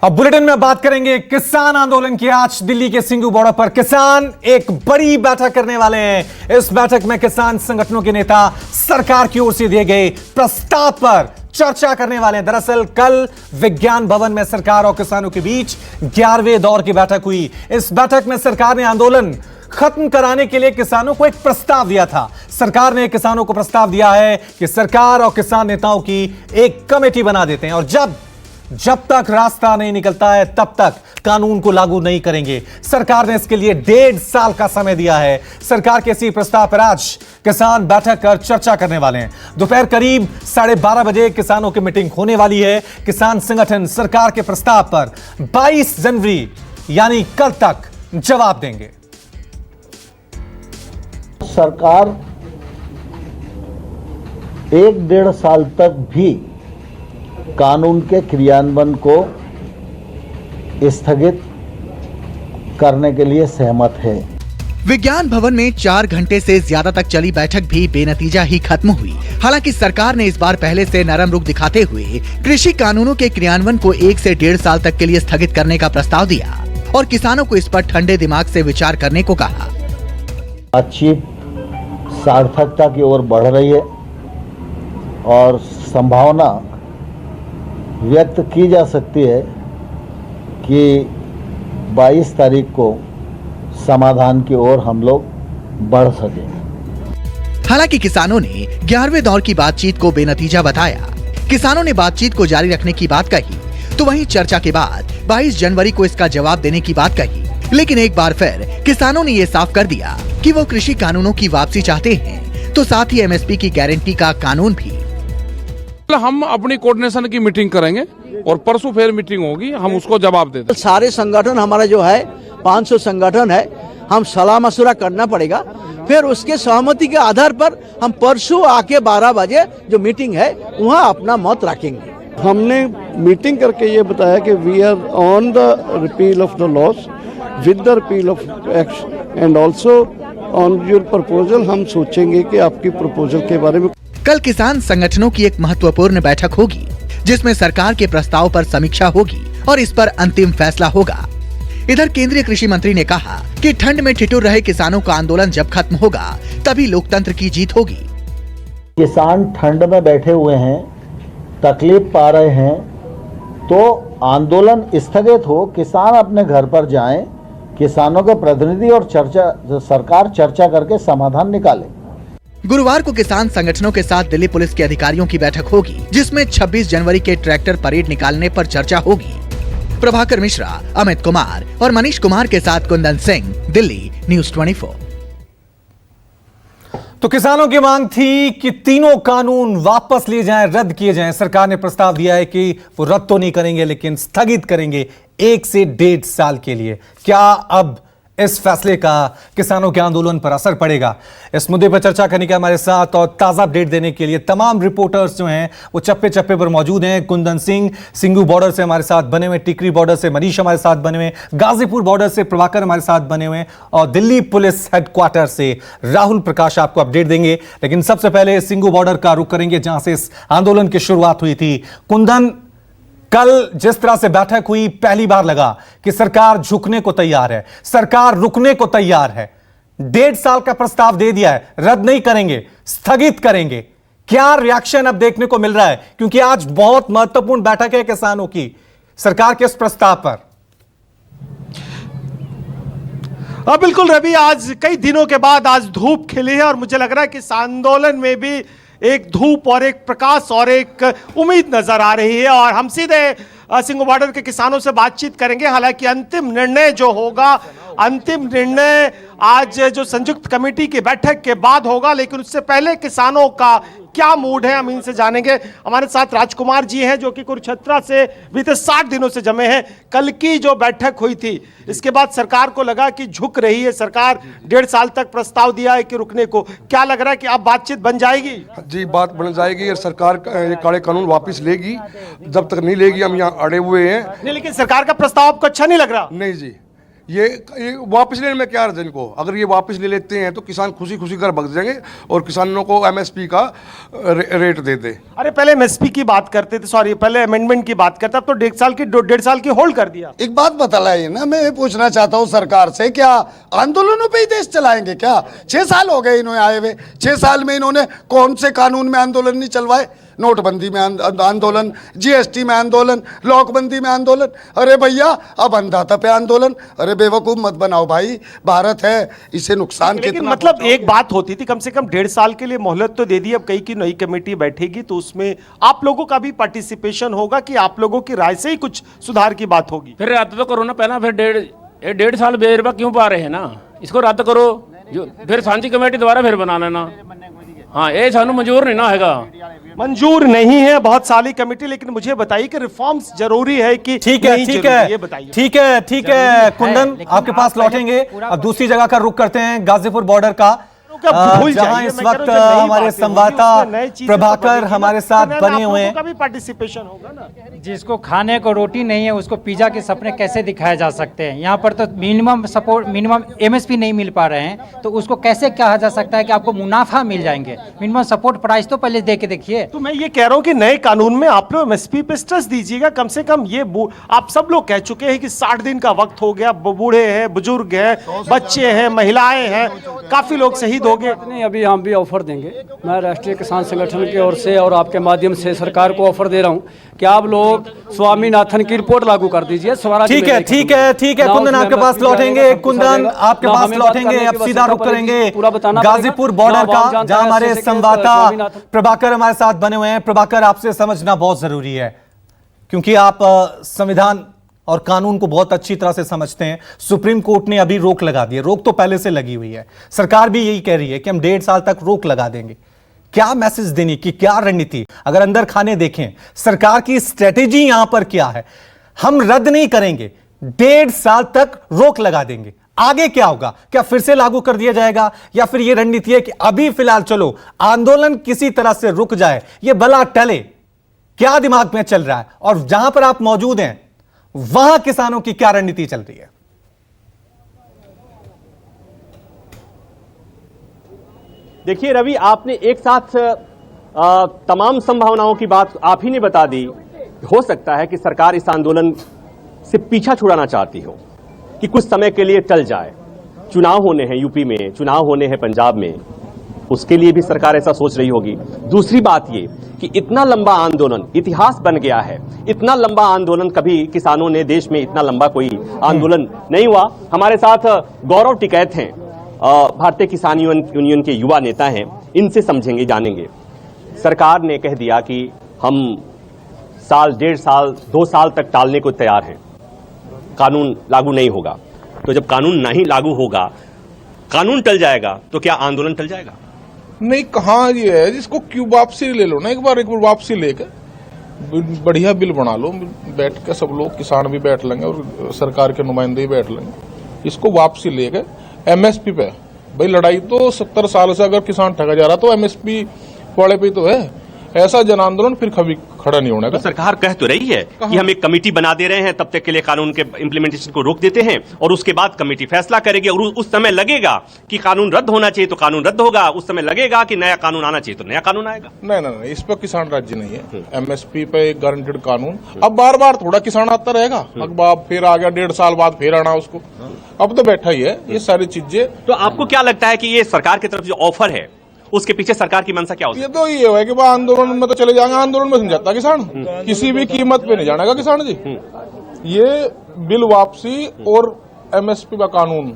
अब बुलेटिन में बात करेंगे किसान आंदोलन की। आज दिल्ली के सिंघू बॉर्डर पर किसान एक बड़ी बैठक करने वाले हैं। इस बैठक में किसान संगठनों के नेता सरकार की ओर से दिए गए प्रस्ताव पर चर्चा करने वाले हैं। दरअसल कल विज्ञान भवन में सरकार और किसानों के बीच 11वें दौर की बैठक हुई। इस बैठक में सरकार ने आंदोलन खत्म कराने के लिए किसानों को एक प्रस्ताव दिया था। सरकार ने किसानों को प्रस्ताव दिया है कि सरकार और किसान नेताओं की एक कमेटी बना देते हैं और जब तक रास्ता नहीं निकलता है तब तक कानून को लागू नहीं करेंगे। सरकार ने इसके लिए 1.5 साल का समय दिया है। सरकार के इसी प्रस्ताव पर आज किसान बैठक कर चर्चा करने वाले हैं। दोपहर करीब 12:30 बजे किसानों की मीटिंग होने वाली है। किसान संगठन सरकार के प्रस्ताव पर 22 जनवरी यानी कल तक जवाब देंगे। सरकार 1-1.5 साल तक भी कानून के क्रियान्वयन को स्थगित करने के लिए सहमत है। विज्ञान भवन में 4 घंटे से ज्यादा तक चली बैठक भी बेनतीजा ही खत्म हुई। हालांकि सरकार ने इस बार पहले से नरम रुख दिखाते हुए कृषि कानूनों के क्रियान्वयन को 1 से 1.5 साल तक के लिए स्थगित करने का प्रस्ताव दिया और किसानों को इस पर ठंडे दिमाग से विचार करने को कहा। बातचीत सार्थकता की ओर बढ़ रही है और संभावना व्यक्त की जा सकती है कि 22 तारीख को समाधान की ओर हम लोग बढ़ सकें। हालांकि किसानों ने 11वें दौर की बातचीत को बेनतीजा बताया। किसानों ने बातचीत को जारी रखने की बात कही, तो वहीं चर्चा के बाद 22 जनवरी को इसका जवाब देने की बात कही। लेकिन एक बार फिर किसानों ने ये साफ कर दिया कि वो कृषि कानूनों की वापसी चाहते हैं, तो साथ ही MSP की गारंटी का कानून भी। हम अपनी कोऑर्डिनेशन की मीटिंग करेंगे और परसों फिर मीटिंग होगी, हम उसको जवाब दे देंगे। सारे संगठन हमारा जो है 500 संगठन है, हम सलाह मशुरा करना पड़ेगा। फिर उसके सहमति के आधार पर हम परसों आके 12 बजे जो मीटिंग है वहाँ अपना मत रखेंगे। हमने मीटिंग करके ये बताया कि we are on the repeal of the laws with the repeal of act and also on your proposal. हम सोचेंगे कि आपकी प्रपोजल के बारे में। कल किसान संगठनों की एक महत्वपूर्ण बैठक होगी जिसमें सरकार के प्रस्ताव पर समीक्षा होगी और इस पर अंतिम फैसला होगा। इधर केंद्रीय कृषि मंत्री ने कहा कि ठंड में ठिठुर रहे किसानों का आंदोलन जब खत्म होगा तभी लोकतंत्र की जीत होगी। किसान ठंड में बैठे हुए हैं, तकलीफ पा रहे हैं, तो आंदोलन स्थगित हो, किसान अपने घर पर जाएं, किसानों के प्रतिनिधि और सरकार चर्चा करके समाधान निकाले। गुरुवार को किसान संगठनों के साथ दिल्ली पुलिस के अधिकारियों की बैठक होगी जिसमें 26 जनवरी के ट्रैक्टर परेड निकालने पर चर्चा होगी। प्रभाकर मिश्रा, अमित कुमार और मनीष कुमार के साथ कुंदन सिंह, दिल्ली न्यूज़ 24। तो किसानों की मांग थी कि तीनों कानून वापस लिए जाएं, रद्द किए जाएं। सरकार ने प्रस्ताव दिया है कि वो रद्द तो नहीं करेंगे लेकिन स्थगित करेंगे 1 से 1.5 साल के लिए। क्या अब इस फैसले का किसानों के आंदोलन पर असर पड़ेगा? इस मुद्दे पर चर्चा करने के हमारे साथ और ताजा अपडेट देने के लिए तमाम रिपोर्टर्स जो हैं वो चप्पे चप्पे पर मौजूद हैं। कुंदन सिंह सिंघू बॉर्डर से हमारे साथ बने हुए, टिकरी बॉर्डर से मनीष हमारे साथ बने हुए, गाजीपुर बॉर्डर से प्रभाकर हमारे साथ बने हुए और दिल्ली पुलिस हेडक्वार्टर से राहुल प्रकाश आपको अपडेट देंगे। लेकिन सबसे पहले सिंघू बॉर्डर का रुख करेंगे जहां से इस आंदोलन की शुरुआत हुई थी। कुंदन, कल जिस तरह से बैठक हुई, पहली बार लगा कि सरकार झुकने को तैयार है, सरकार रुकने को तैयार है। 1.5 साल का प्रस्ताव दे दिया है, रद्द नहीं करेंगे, स्थगित करेंगे। क्या रिएक्शन अब देखने को मिल रहा है? क्योंकि आज बहुत महत्वपूर्ण बैठक है किसानों की सरकार के इस प्रस्ताव पर। बिल्कुल रवि, आज कई दिनों के बाद आज धूप खिली है और मुझे लग रहा है कि इस आंदोलन में भी एक धूप और एक प्रकाश और एक उम्मीद नजर आ रही है। और हम सीधे सिंघू बॉर्डर के किसानों से बातचीत करेंगे। हालांकि अंतिम निर्णय जो होगा, अंतिम निर्णय आज जो संयुक्त कमेटी की बैठक के बाद होगा, लेकिन उससे पहले किसानों का क्या मूड है हम इनसे जानेंगे। हमारे साथ राजकुमार जी हैं जो कि कुरुक्षेत्र से बीते 60 दिनों से जमे हैं। कल की जो बैठक हुई थी इसके बाद सरकार को लगा कि झुक रही है, सरकार 1.5 साल तक प्रस्ताव दिया है कि रुकने को। क्या लग रहा है कि अब बातचीत बन जाएगी? जी, बात बन जाएगी और सरकार ये काले कानून वापस लेगी। जब तक नहीं लेगी हम यहाँ अड़े हुए हैं। नहीं, लेकिन सरकार का प्रस्ताव आपको अच्छा नहीं लग रहा? नहीं जी, ये वापस लेने में क्या अर्थ है इनको? अगर ये वापस ले लेते हैं तो किसान खुशी खुशी घर भग जाएंगे और किसानों को एमएसपी का रेट दे दे। अरे पहले एमएसपी की बात करते थे, सॉरी पहले अमेंडमेंट की बात करते, अब तो 1.5 साल की होल्ड कर दिया। एक बात बतलाइए ना, मैं ये पूछना चाहता हूँ सरकार से, क्या आंदोलनों पे ही देश चलाएंगे क्या? 6 साल हो गए इन्होंने आए हुए, 6 साल में इन्होंने कौन से कानून में आंदोलन नहीं चलवाए? नोटबंदी में आंदोलन, जीएसटी में आंदोलन, लॉकबंदी में आंदोलन। अरे भैया अब अंधाता पे आंदोलन। अरे बेवकूफ मत बनाओ भाई, भारत है, इसे नुकसान लेकिन कितना मतलब एक बात होती थी, कम से कम 1.5 साल के लिए मोहलत तो दे दी। अब कई की नई कमेटी बैठेगी तो उसमें आप लोगों का भी पार्टिसिपेशन होगा कि आप लोगों की राय से ही कुछ सुधार की बात होगी? फिर रद्द तो करो ना पहला, फिर 1.5 साल बेरबा क्यों पा रहे हैं ना, इसको रद्द करो, जो फिर सांझी कमेटी दोबारा फिर बना लेना। हाँ, ये सानू मंजूर नहीं ना हैगा, मंजूर नहीं है बहुत साली कमेटी। लेकिन मुझे बताइए कि रिफॉर्म्स जरूरी है कि ठीक है, नहीं ठीक जरूरी? ये है, बताइए। ठीक है, ठीक है कुंदन, आपके पास लौटेंगे। अब दूसरी जगह का रुख करते हैं, गाजीपुर बॉर्डर का, जहां इस वक्त हमारे संवाददाता प्रभाकर हमारे साथ बने हुए हैं। का भी पार्टिसिपेशन होगा ना। जिसको खाने को रोटी नहीं है उसको पिज्जा के सपने कैसे दिखाए जा सकते हैं? यहाँ पर तो मिनिमम सपोर्ट, मिनिमम एमएसपी नहीं मिल पा रहे हैं, तो उसको कैसे कहा जा सकता है कि आपको मुनाफा मिल जाएंगे? मिनिमम सपोर्ट प्राइस तो पहले दे के देखिए। तो मैं ये कह रहा हूँ कि नए कानून में आप लोग एमएसपी पे स्ट्रेस दीजिएगा। कम से कम ये आप सब लोग कह चुके हैं कि 60 दिन का वक्त हो गया, बूढ़े हैं, बुजुर्ग हैं, बच्चे हैं, महिलाएं हैं, काफी लोग शहीद हो गए। नहीं, अभी हम भी ऑफर देंगे। मैं राष्ट्रीय किसान संगठन की ओर से और आपके माध्यम से सरकार को ऑफर दे रहा हूं कि आप लोग स्वामीनाथन की रिपोर्ट लागू कर दीजिए। स्वराज ठीक है, ठीक है, ठीक है कुंदन, आपके पास लौटेंगे। कुंदन आपके पास लौटेंगे। अब सीधा रुख करेंगे गाजीपुर बॉर्डर का, जहां हमारे संवाददाता प्रभाकर हमारे साथ बने हुए हैं। प्रभाकर, आपसे समझना बहुत जरूरी है क्योंकि आप संविधान और कानून को बहुत अच्छी तरह से समझते हैं। सुप्रीम कोर्ट ने अभी रोक लगा दी है, रोक तो पहले से लगी हुई है, सरकार भी यही कह रही है कि हम 1.5 साल तक रोक लगा देंगे। क्या मैसेज देने की, क्या रणनीति? अगर अंदर खाने देखें, सरकार की स्ट्रेटेजी यहां पर क्या है? हम रद्द नहीं करेंगे, 1.5 साल तक रोक लगा देंगे, आगे क्या होगा? क्या फिर से लागू कर दिया जाएगा, या फिर यह रणनीति है कि अभी फिलहाल चलो आंदोलन किसी तरह से रुक जाए, यह बला टले? क्या दिमाग में चल रहा है? और जहां पर आप मौजूद हैं वहां किसानों की क्या रणनीति चल रही है? देखिए रवि, आपने एक साथ तमाम संभावनाओं की बात आप ही ने बता दी। हो सकता है कि सरकार इस आंदोलन से पीछा छुड़ाना चाहती हो कि कुछ समय के लिए टल जाए। चुनाव होने हैं यूपी में, चुनाव होने हैं पंजाब में, उसके लिए भी सरकार ऐसा सोच रही होगी। दूसरी बात ये कि इतना लंबा आंदोलन इतिहास बन गया है, इतना लंबा आंदोलन कभी किसानों ने देश में इतना लंबा कोई आंदोलन नहीं हुआ। हमारे साथ गौरव टिकैत हैं, भारतीय किसान यूनियन के युवा नेता हैं, इनसे समझेंगे, जानेंगे। सरकार ने कह दिया कि हम साल, 1.5 साल, 2 साल तक टालने को तैयार हैं, कानून लागू नहीं होगा। तो जब कानून नहीं लागू होगा, कानून टल जाएगा, तो क्या आंदोलन टल जाएगा? नहीं, कहाँ ये है, जिसको क्यों वापसी ले लो ना, एक बार वापसी लेकर बढ़िया बिल बना लो, बैठ के सब लोग, किसान भी बैठ लेंगे और सरकार के नुमाइंदे भी बैठ लेंगे। इसको वापसी लेकर एमएसपी पे, भाई लड़ाई तो 70 साल से अगर किसान ठगा जा रहा तो एमएसपी वाले पे तो है। ऐसा जन आंदोलन फिर कभी खड़ा नहीं होने का। तो सरकार कह तो रही है कि हम एक कमेटी बना दे रहे हैं, तब तक के लिए कानून के इंप्लीमेंटेशन को रोक देते हैं और उसके बाद कमेटी फैसला करेगी और उस समय लगेगा कि कानून रद्द होना चाहिए तो कानून रद्द होगा, उस समय लगेगा कि नया कानून आना चाहिए तो नया कानून आएगा। नहीं, इस पर किसान राज्य नहीं है। एमएसपी पे एक गारंटेड कानून, अब बार बार थोड़ा किसान आता रहेगा, अब फिर आ गया 1.5 साल बाद फिर आना उसको, अब तो बैठा ही है। ये सारी चीजें, तो आपको क्या लगता है कि ये सरकार की तरफ जो ऑफर है उसके पीछे सरकार की मंशा क्या होती है? ये तो ये है कि आंदोलन में तो चले जाएंगे, आंदोलन में समझाता किसान, किसी भी कीमत पे नहीं जानेगा किसान जी। ये बिल वापसी और एमएसपी का कानून,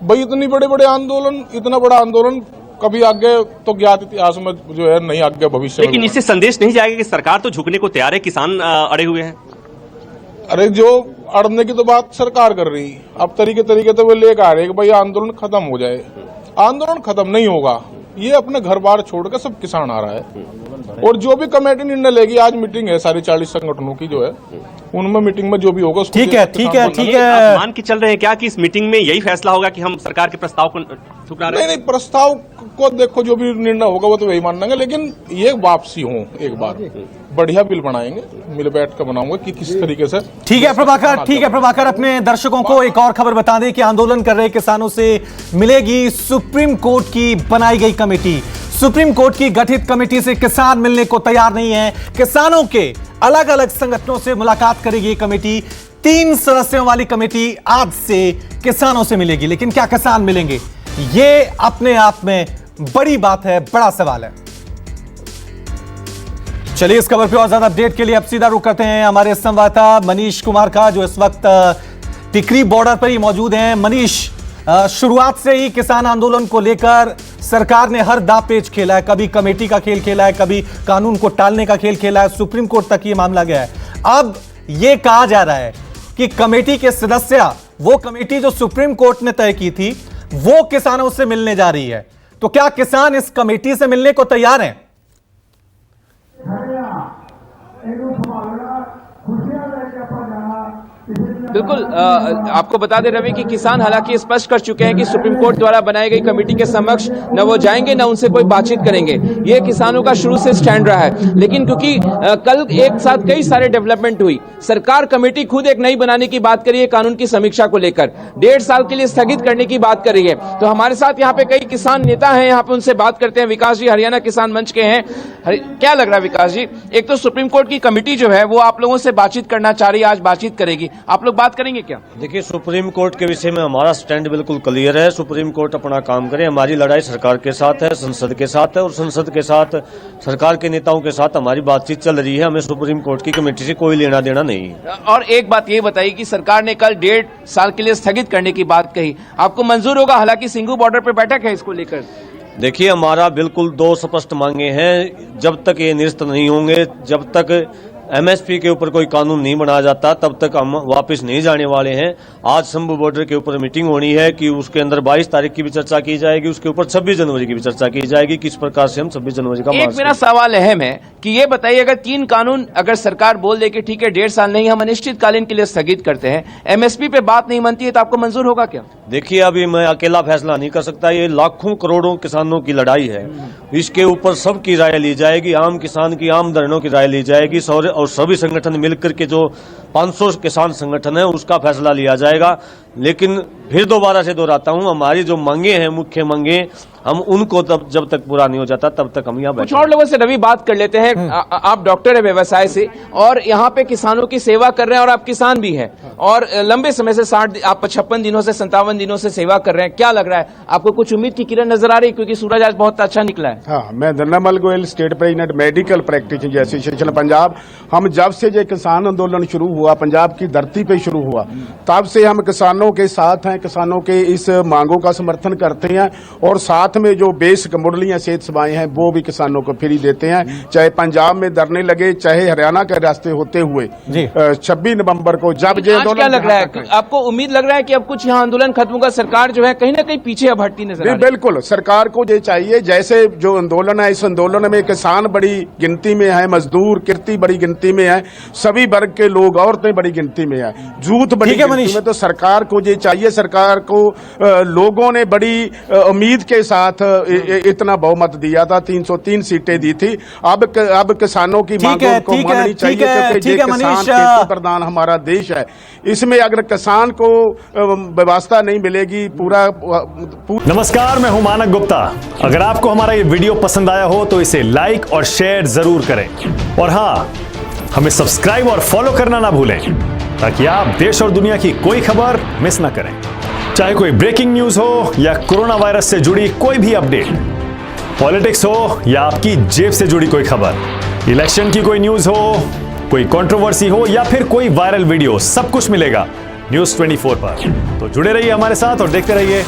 भाई इतनी बड़े बड़े आंदोलन, इतना बड़ा आंदोलन कभी आगे तो ज्ञात इतिहास में जो है नहीं आगे भविष्य। लेकिन इससे संदेश नहीं जाएगा कि सरकार तो झुकने को तैयार है, किसान अड़े हुए हैं। अरे जो अड़ने की तो बात सरकार कर रही, अब तरीके तो वो लेकर आ रहे कि भाई आंदोलन खत्म हो जाए। आंदोलन खत्म नहीं होगा, ये अपने घर बार छोड़कर सब किसान आ रहा है। और जो भी कमेटी निर्णय लेगी, आज मीटिंग है सारी 40 संगठनों की जो है, उनमें मीटिंग में जो भी होगा उसको ठीक है, ठीक है, ठीक है। आप मान के चल रहे हैं क्या कि इस मीटिंग में यही फैसला होगा कि हम सरकार के प्रस्ताव को ठुकरा रहे हैं? नहीं, प्रस्ताव को देखो, जो भी निर्णय होगा वो तो वही मानेंगे, लेकिन ये वापसी हो एक बार बढ़िया बिल बनाएंगे, मिल बैठ कर बनाऊंगा कि किस तरीके से। ठीक है प्रभाकर, ठीक है प्रभाकर, अपने दर्शकों को एक और खबर बता दें कि आंदोलन कर रहे किसानों से मिलेगी सुप्रीम कोर्ट की बनाई गई कमेटी। सुप्रीम कोर्ट की गठित कमेटी से किसान मिलने को तैयार नहीं है। किसानों के अलग अलग संगठनों से मुलाकात करेगी ये कमेटी। 3 सदस्यों वाली कमेटी आज से किसानों से मिलेगी, लेकिन क्या किसान मिलेंगे? ये अपने आप में बड़ी बात है, बड़ा सवाल है। चलिए इस खबर पे और ज्यादा अपडेट के लिए अब सीधा रुक करते हैं हमारे संवाददाता मनीष कुमार का, जो इस वक्त टिकरी बॉर्डर पर ही मौजूद हैं। मनीष, शुरुआत से ही किसान आंदोलन को लेकर सरकार ने हर दांव पेच खेला है, कभी कमेटी का खेल खेला है, कभी कानून को टालने का खेल खेला है, सुप्रीम कोर्ट तक ये मामला गया है। अब ये कहा जा रहा है कि कमेटी के सदस्य, वो कमेटी जो सुप्रीम कोर्ट ने तय की थी, वो किसानों से मिलने जा रही है। तो क्या किसान इस कमेटी से मिलने को तैयार हैं? बिल्कुल, आपको बता दें रवि कि किसान हालांकि स्पष्ट कर चुके हैं कि सुप्रीम कोर्ट द्वारा बनाई गई कमेटी के समक्ष न वो जाएंगे न उनसे कोई बातचीत करेंगे। ये किसानों का शुरू से स्टैंड रहा है। लेकिन क्योंकि कल एक साथ कई सारे डेवलपमेंट हुई, सरकार कमेटी खुद एक नई बनाने की बात कर रही है कानून की समीक्षा को लेकर, 1.5 साल के लिए स्थगित करने की बात कर रही है। तो हमारे साथ यहाँ पे कई किसान नेता हैं, यहाँ पे उनसे बात करते हैं। विकास जी हरियाणा किसान मंच के हैं। क्या लग रहा है विकास जी, एक तो सुप्रीम कोर्ट की कमेटी जो है वो आप लोगों से बातचीत करना चाह रही है, आज बातचीत करेगी, आप लोग बात करेंगे क्या? देखिए, सुप्रीम कोर्ट के विषय में हमारा स्टैंड बिल्कुल क्लियर है। सुप्रीम कोर्ट अपना काम करे, हमारी लड़ाई सरकार के साथ है, संसद के साथ है, और संसद के साथ, सरकार के नेताओं के साथ हमारी बातचीत चल रही है। हमें सुप्रीम कोर्ट की कमेटी से कोई लेना देना नहीं है। और एक बात ये बताइए कि सरकार ने कल 1.5 साल के लिए स्थगित करने की बात कही, आपको मंजूर होगा? हालांकि सिंघू बॉर्डर पर बैठक है इसको लेकर। देखिए, हमारा बिल्कुल 2 स्पष्ट मांगे हैं। जब तक ये निरस्त नहीं होंगे, जब तक एमएसपी के ऊपर कोई कानून नहीं बनाया जाता, तब तक हम वापस नहीं जाने वाले हैं। आज शंभू बॉर्डर के ऊपर मीटिंग होनी है कि उसके अंदर 22 तारीख की भी चर्चा की जाएगी, उसके ऊपर 26 जनवरी की भी चर्चा की जाएगी, किस प्रकार से हम 26 जनवरी का। एक मेरा सवाल अहम है कि ये बताइए, अगर 3 कानून अगर सरकार बोल दे कि ठीक है 1.5 साल नहीं, हम अनिश्चितकालीन के लिए स्थगित करते हैं, एमएसपी पे बात नहीं बनती है, तो आपको मंजूर होगा क्या? देखिए, अभी मैं अकेला फैसला नहीं कर सकता। ये लाखों करोड़ों किसानों की लड़ाई है, इसके ऊपर सबकी राय ली जाएगी, आम किसान की, आम दर्जनों की राय ली जाएगी, और सभी संगठन मिलकर के जो 500 किसान संगठन है उसका फैसला लिया जाएगा। लेकिन फिर दोबारा से दोहराता हूं, हमारी जो मांगे हैं, मुख्य मांगे, हम उनको तब जब तक पूरा नहीं हो जाता तब तक हम यहाँ कुछ और लोगों से रवि बात कर लेते हैं। आप डॉक्टर है व्यवसाय से, और यहाँ पे किसानों की सेवा कर रहे हैं, और आप किसान भी हैं, और लंबे समय से 56 दिनों से 57 दिनों से सेवा कर रहे हैं। क्या लग रहा है आपको, कुछ उम्मीद की किरण नजर आ रही है? क्योंकि सूरज आज बहुत अच्छा निकला है। हाँ, मैं Dhannamal Goyal, state president medical practitioners association Punjab. हम जब से ये किसान आंदोलन शुरू हुआ, पंजाब की धरती पे शुरू हुआ, तब से हम किसानों के साथ हैं, किसानों के इस मांगों का समर्थन करते हैं, और साथ में जो बेसिक मुरलियां सेहत सेवाएं हैं वो भी किसानों को फ्री देते हैं। चाहे पंजाब में धरने लगे, चाहे हरियाणा के रास्ते होते हुए 26 नवंबर को जब ये आंदोलन। क्या लग रहा है आपको, उम्मीद लग रहा है कि अब कुछ यहाँ आंदोलन खत्म होगा? सरकार जो है कहीं ना कहीं पीछे अब हटती नजर आ रही है। बिल्कुल, सरकार को ये चाहिए, जैसे जो आंदोलन है, इस आंदोलन में किसान बड़ी गिनती में है, मजदूर किरती बड़ी गिनती में है, सभी वर्ग के लोग, औरतें बड़ी गिनती में है, जूथ बड़ी गिनती में। तो सरकार को ये चाहिए, सरकार को लोगों ने बड़ी उम्मीद के साथ इतना बहुमत दिया था, 303 सीटें दी थी। अब किसानों की मांगों को माननी चाहिए, क्योंकि ये किसान खेती प्रधान हमारा देश है। इसमें अगर किसान को व्यवस्था नहीं मिलेगी, पूरा। नमस्कार, मैं हूं मानक गुप्ता। अगर आपको हमारा ये वीडियो पसंद आया हो तो इसे लाइक और शेयर जरूर करें, और हाँ, हमें सब्सक्राइब और फॉलो करना ना भूलें, ताकि आप देश और दुनिया की कोई खबर मिस ना करें। चाहे कोई ब्रेकिंग न्यूज हो या कोरोना वायरस से जुड़ी कोई भी अपडेट, पॉलिटिक्स हो या आपकी जेब से जुड़ी कोई खबर, इलेक्शन की कोई न्यूज हो, कोई कंट्रोवर्सी हो या फिर कोई वायरल वीडियो, सब कुछ मिलेगा न्यूज़ 24 पर। तो जुड़े रहिए हमारे साथ और देखते रहिए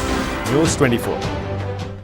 न्यूज़ 24।